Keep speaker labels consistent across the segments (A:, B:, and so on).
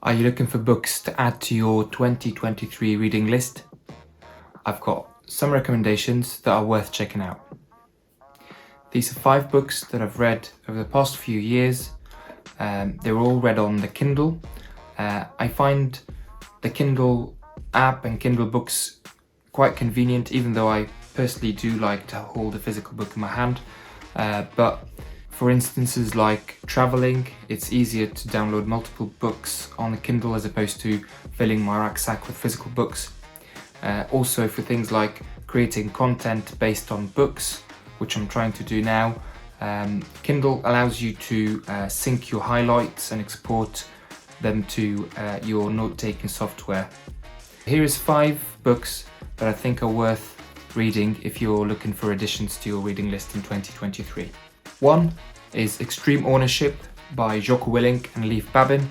A: Are you looking for books to add to your 2023 reading list? I've got some recommendations that are worth checking out. These are 5 books that I've read over the past few years. They were all read on the Kindle. I find the Kindle app and Kindle books quite convenient, even though I personally do like to hold a physical book in my hand. But for instances like traveling, it's easier to download multiple books on the Kindle as opposed to filling my rucksack with physical books. Also for things like creating content based on books, which I'm trying to do now, Kindle allows you to sync your highlights and export them to your note-taking software. Here is 5 books that I think are worth reading if you're looking for additions to your reading list in 2023. One is Extreme Ownership by Jocko, Willink and Leif Babin,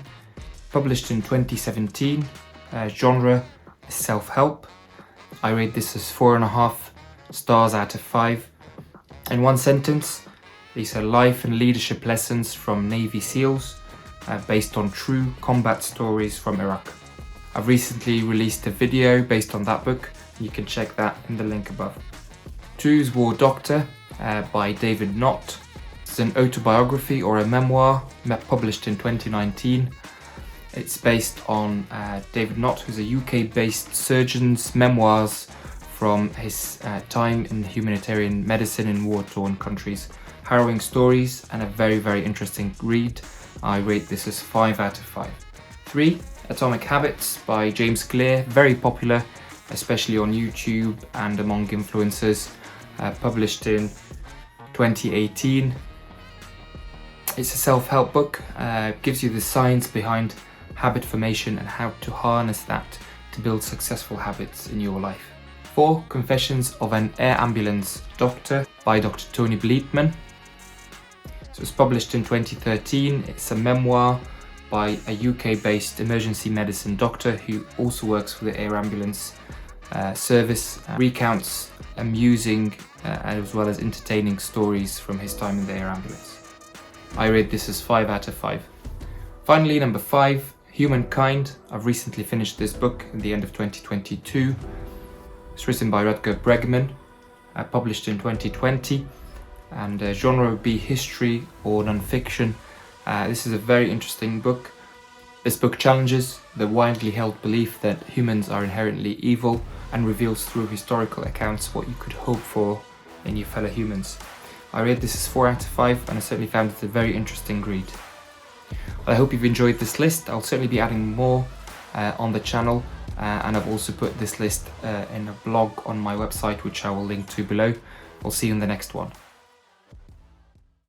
A: published in 2017. Genre is self-help. I rate this as 4.5 stars out of 5. In one sentence, these are life and leadership lessons from Navy SEALs based on true combat stories from Iraq. I've recently released a video based on that book. You can check that in the link above. 2 is War Doctor by David Nott. It's an autobiography or a memoir published in 2019. It's based on David Nott, who's a UK-based surgeon's memoirs from his time in humanitarian medicine in war-torn countries. Harrowing stories and a very, very interesting read. I rate this as 5 out of 5. 3, Atomic Habits by James Clear, very popular, especially on YouTube and among influencers, published in 2018. It's a self-help book, gives you the science behind habit formation and how to harness that to build successful habits in your life. 4, Confessions of an Air Ambulance Doctor by Dr. Tony Bleetman. So it's published in 2013. It's a memoir by a UK-based emergency medicine doctor who also works for the air ambulance service. Recounts amusing as well as entertaining stories from his time in the air ambulance. I rate this as 5 out of 5. Finally, number 5, Humankind. I've recently finished this book at the end of 2022. It's written by Bleetman, published in 2020, and genre would be history or non-fiction. This is a very interesting book. This book challenges the widely held belief that humans are inherently evil and reveals through historical accounts what you could hope for in your fellow humans. I rate this as 4 out of 5, and I certainly found it a very interesting read. I hope you've enjoyed this list. I'll certainly be adding more on the channel, and I've also put this list in a blog on my website, which I will link to below. I'll see you in the next one.